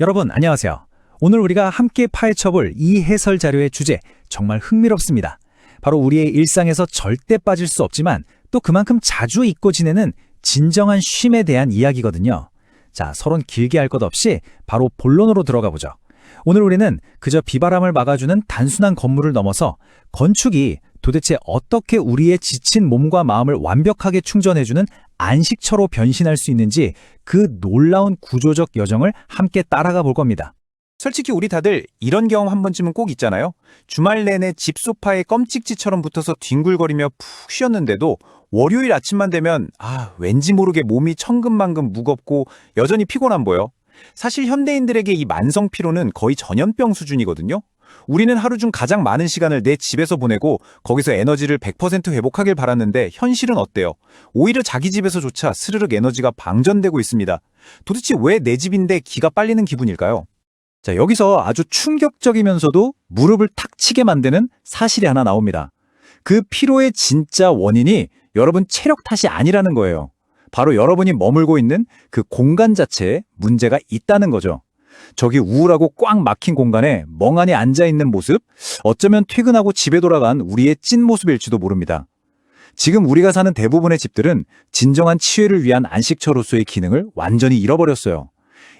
여러분 안녕하세요. 오늘 우리가 함께 파헤쳐볼 이 해설 자료의 주제 정말 흥미롭습니다. 바로 우리의 일상에서 절대 빠질 수 없지만 또 그만큼 자주 잊고 지내는 진정한 쉼에 대한 이야기거든요. 자, 서론 길게 할 것 없이 바로 본론으로 들어가 보죠. 오늘 우리는 그저 비바람을 막아주는 단순한 건물을 넘어서 건축이 도대체 어떻게 우리의 지친 몸과 마음을 완벽하게 충전해주는 안식처로 변신할 수 있는지 그 놀라운 구조적 여정을 함께 따라가 볼 겁니다. 솔직히 우리 다들 이런 경험 한 번쯤은 꼭 있잖아요. 주말 내내 집 소파에 껌찍쥐처럼 붙어서 뒹굴거리며 푹 쉬었는데도 월요일 아침만 되면 왠지 모르게 몸이 천근만근 무겁고 여전히 피곤한 보여. 사실 현대인들에게 이 만성 피로는 거의 전염병 수준이거든요. 우리는 하루 중 가장 많은 시간을 내 집에서 보내고 거기서 에너지를 100% 회복하길 바랐는데 현실은 어때요? 오히려 자기 집에서조차 스르륵 에너지가 방전되고 있습니다. 도대체 왜 내 집인데 기가 빨리는 기분일까요? 자, 여기서 아주 충격적이면서도 무릎을 탁 치게 만드는 사실이 하나 나옵니다. 그 피로의 진짜 원인이 여러분 체력 탓이 아니라는 거예요. 바로 여러분이 머물고 있는 그 공간 자체에 문제가 있다는 거죠. 저기 우울하고 꽉 막힌 공간에 멍하니 앉아있는 모습, 어쩌면 퇴근하고 집에 돌아간 우리의 찐 모습일지도 모릅니다. 지금 우리가 사는 대부분의 집들은 진정한 치유를 위한 안식처로서의 기능을 완전히 잃어버렸어요.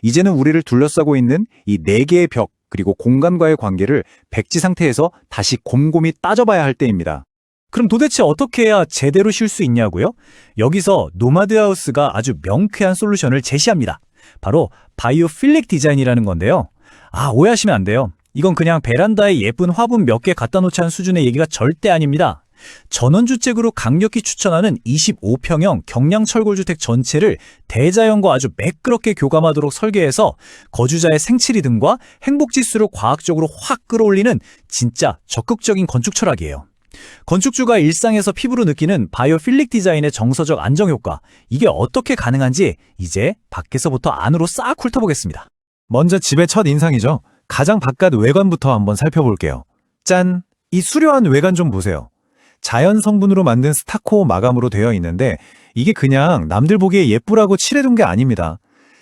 이제는 우리를 둘러싸고 있는 이 네 개의 벽, 그리고 공간과의 관계를 백지 상태에서 다시 곰곰이 따져봐야 할 때입니다. 그럼 도대체 어떻게 해야 제대로 쉴 수 있냐고요? 여기서 노마드하우스가 아주 명쾌한 솔루션을 제시합니다. 바로 바이오필릭 디자인이라는 건데요. 오해하시면 안 돼요. 이건 그냥 베란다에 예쁜 화분 몇 개 갖다 놓자는 수준의 얘기가 절대 아닙니다. 전원주택으로 강력히 추천하는 25평형 경량철골주택 전체를 대자연과 아주 매끄럽게 교감하도록 설계해서 거주자의 생체 리듬과 행복지수를 과학적으로 확 끌어올리는 진짜 적극적인 건축 철학이에요. 건축주가 일상에서 피부로 느끼는 바이오필릭 디자인의 정서적 안정효과, 이게 어떻게 가능한지 이제 밖에서부터 안으로 싹 훑어보겠습니다. 먼저 집의 첫 인상이죠. 가장 바깥 외관부터 한번 살펴볼게요. 짠! 이 수려한 외관 좀 보세요. 자연 성분으로 만든 스타코어 마감으로 되어 있는데 이게 그냥 남들 보기에 예쁘라고 칠해둔 게 아닙니다.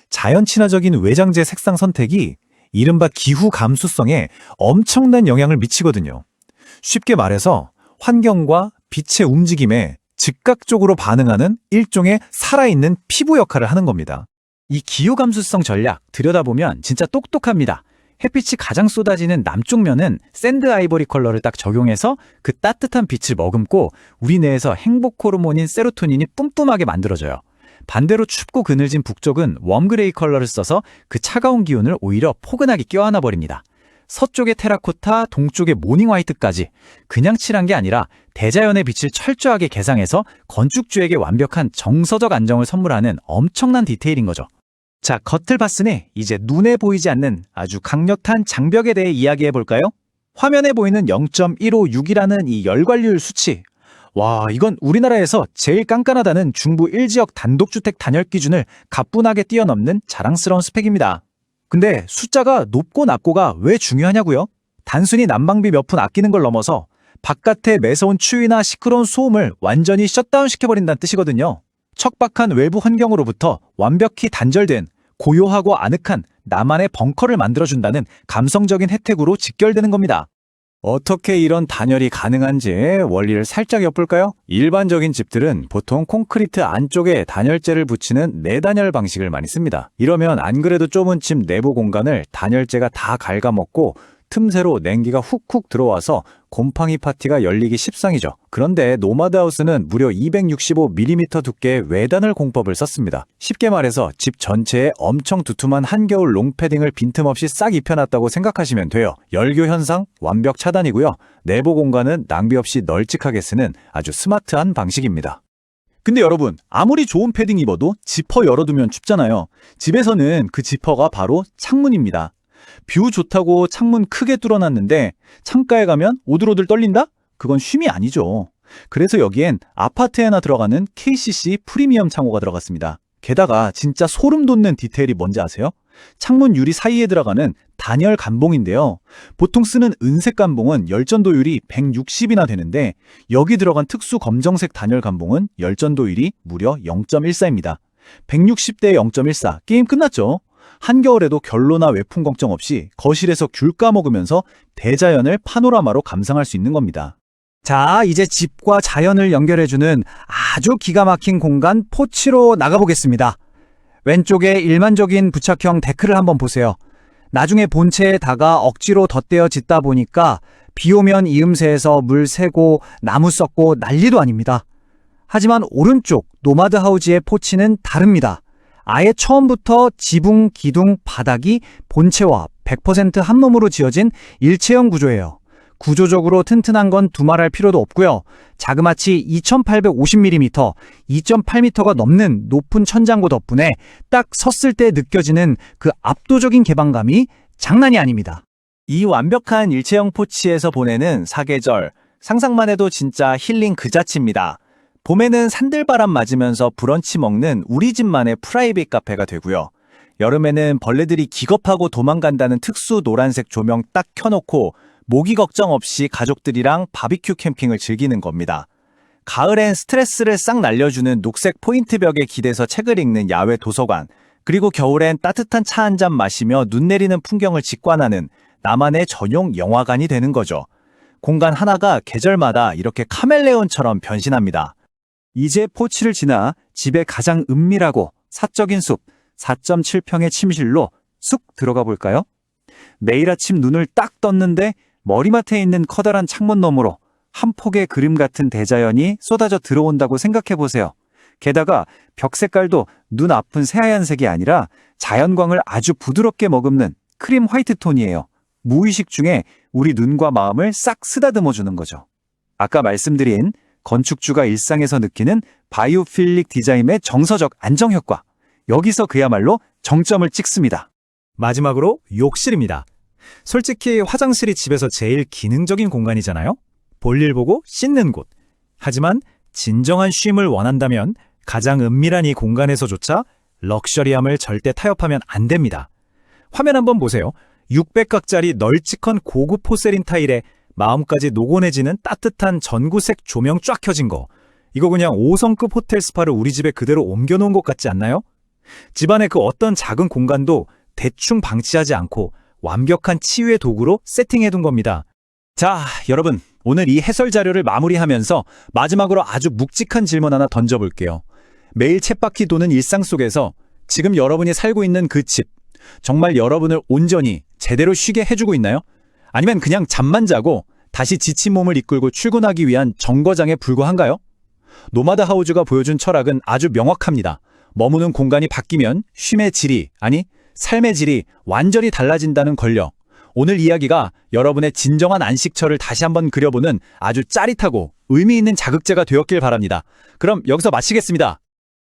자연 친화적인 외장재 색상 선택이 이른바 기후 감수성에 엄청난 영향을 미치거든요. 쉽게 말해서 환경과 빛의 움직임에 즉각적으로 반응하는 일종의 살아있는 피부 역할을 하는 겁니다. 이 기후 감수성 전략 들여다보면 진짜 똑똑합니다. 햇빛이 가장 쏟아지는 남쪽 면은 샌드 아이보리 컬러를 딱 적용해서 그 따뜻한 빛을 머금고 우리 뇌에서 행복 호르몬인 세로토닌이 뿜뿜하게 만들어져요. 반대로 춥고 그늘진 북쪽은 웜그레이 컬러를 써서 그 차가운 기운을 오히려 포근하게 껴안아 버립니다. 서쪽의 테라코타, 동쪽의 모닝 화이트까지 그냥 칠한 게 아니라 대자연의 빛을 철저하게 개상해서 건축주에게 완벽한 정서적 안정을 선물하는 엄청난 디테일인 거죠. 자, 겉을 봤으니 이제 눈에 보이지 않는 아주 강력한 장벽에 대해 이야기해 볼까요? 화면에 보이는 0.156이라는 이 열관리율 수치. 와, 이건 우리나라에서 제일 깐깐하다는 중부 1지역 단독주택 단열 기준을 가뿐하게 뛰어넘는 자랑스러운 스펙입니다. 근데 숫자가 높고 낮고가 왜 중요하냐고요? 단순히 난방비 몇 푼 아끼는 걸 넘어서 바깥의 매서운 추위나 시끄러운 소음을 완전히 셧다운 시켜버린다는 뜻이거든요. 척박한 외부 환경으로부터 완벽히 단절된 고요하고 아늑한 나만의 벙커를 만들어준다는 감성적인 혜택으로 직결되는 겁니다. 어떻게 이런 단열이 가능한지 원리를 살짝 엿볼까요? 일반적인 집들은 보통 콘크리트 안쪽에 단열재를 붙이는 내단열 방식을 많이 씁니다. 이러면 안 그래도 좁은 집 내부 공간을 단열재가 다 갉아먹고 틈새로 냉기가 훅훅 들어와서 곰팡이 파티가 열리기 십상이죠. 그런데 노마드하우스는 무려 265mm 두께의 외단열 공법을 썼습니다. 쉽게 말해서 집 전체에 엄청 두툼한 한겨울 롱패딩을 빈틈없이 싹 입혀놨다고 생각하시면 돼요. 열교 현상 완벽 차단이고요. 내부 공간은 낭비 없이 널찍하게 쓰는 아주 스마트한 방식입니다. 근데 여러분, 아무리 좋은 패딩 입어도 지퍼 열어두면 춥잖아요. 집에서는 그 지퍼가 바로 창문입니다. 뷰 좋다고 창문 크게 뚫어놨는데 창가에 가면 오들오들 떨린다? 그건 쉼이 아니죠. 그래서 여기엔 아파트에나 들어가는 KCC 프리미엄 창호가 들어갔습니다. 게다가 진짜 소름 돋는 디테일이 뭔지 아세요? 창문 유리 사이에 들어가는 단열 감봉인데요. 보통 쓰는 은색 감봉은 열전도율이 160이나 되는데 여기 들어간 특수 검정색 단열 감봉은 열전도율이 무려 0.14입니다. 160대 0.14, 게임 끝났죠? 한겨울에도 결로나 외풍 걱정 없이 거실에서 귤 까먹으면서 대자연을 파노라마로 감상할 수 있는 겁니다. 자, 이제 집과 자연을 연결해주는 아주 기가 막힌 공간 포치로 나가보겠습니다. 왼쪽에 일반적인 부착형 데크를 한번 보세요. 나중에 본체에다가 억지로 덧대어 짓다 보니까 비 오면 이음새에서 물 새고 나무 썩고 난리도 아닙니다. 하지만 오른쪽 노마드 하우지의 포치는 다릅니다. 아예 처음부터 지붕, 기둥, 바닥이 본체와 100% 한몸으로 지어진 일체형 구조예요. 구조적으로 튼튼한 건 두말할 필요도 없고요. 자그마치 2850mm, 2.8m가 넘는 높은 천장고 덕분에 딱 섰을 때 느껴지는 그 압도적인 개방감이 장난이 아닙니다. 이 완벽한 일체형 포치에서 보내는 사계절, 상상만 해도 진짜 힐링 그 자체입니다. 봄에는 산들바람 맞으면서 브런치 먹는 우리 집만의 프라이빗 카페가 되고요. 여름에는 벌레들이 기겁하고 도망간다는 특수 노란색 조명 딱 켜놓고 모기 걱정 없이 가족들이랑 바비큐 캠핑을 즐기는 겁니다. 가을엔 스트레스를 싹 날려주는 녹색 포인트벽에 기대서 책을 읽는 야외 도서관, 그리고 겨울엔 따뜻한 차 한 잔 마시며 눈 내리는 풍경을 직관하는 나만의 전용 영화관이 되는 거죠. 공간 하나가 계절마다 이렇게 카멜레온처럼 변신합니다. 이제 포치를 지나 집의 가장 은밀하고 사적인 숲, 4.7평의 침실로 쑥 들어가 볼까요? 매일 아침 눈을 딱 떴는데 머리맡에 있는 커다란 창문 너머로 한 폭의 그림 같은 대자연이 쏟아져 들어온다고 생각해 보세요. 게다가 벽 색깔도 눈 아픈 새하얀색이 아니라 자연광을 아주 부드럽게 머금는 크림 화이트 톤이에요. 무의식 중에 우리 눈과 마음을 싹 쓰다듬어 주는 거죠. 아까 말씀드린 건축주가 일상에서 느끼는 바이오필릭 디자인의 정서적 안정 효과. 여기서 그야말로 정점을 찍습니다. 마지막으로 욕실입니다. 솔직히 화장실이 집에서 제일 기능적인 공간이잖아요? 볼일 보고 씻는 곳. 하지만 진정한 쉼을 원한다면 가장 은밀한 이 공간에서조차 럭셔리함을 절대 타협하면 안 됩니다. 화면 한번 보세요. 600각짜리 널찍한 고급 포세린 타일에 마음까지 노곤해지는 따뜻한 전구색 조명 쫙 켜진 거. 이거 그냥 5성급 호텔 스파를 우리 집에 그대로 옮겨놓은 것 같지 않나요? 집안의 그 어떤 작은 공간도 대충 방치하지 않고 완벽한 치유의 도구로 세팅해둔 겁니다. 자, 여러분, 오늘 이 해설 자료를 마무리하면서 마지막으로 아주 묵직한 질문 하나 던져볼게요. 매일 쳇바퀴 도는 일상 속에서 지금 여러분이 살고 있는 그 집, 정말 여러분을 온전히 제대로 쉬게 해주고 있나요? 아니면 그냥 잠만 자고 다시 지친 몸을 이끌고 출근하기 위한 정거장에 불과한가요? 노마드 하우즈가 보여준 철학은 아주 명확합니다. 머무는 공간이 바뀌면 쉼의 질이, 아니 삶의 질이 완전히 달라진다는 권력. 오늘 이야기가 여러분의 진정한 안식처를 다시 한번 그려보는 아주 짜릿하고 의미 있는 자극제가 되었길 바랍니다. 그럼 여기서 마치겠습니다.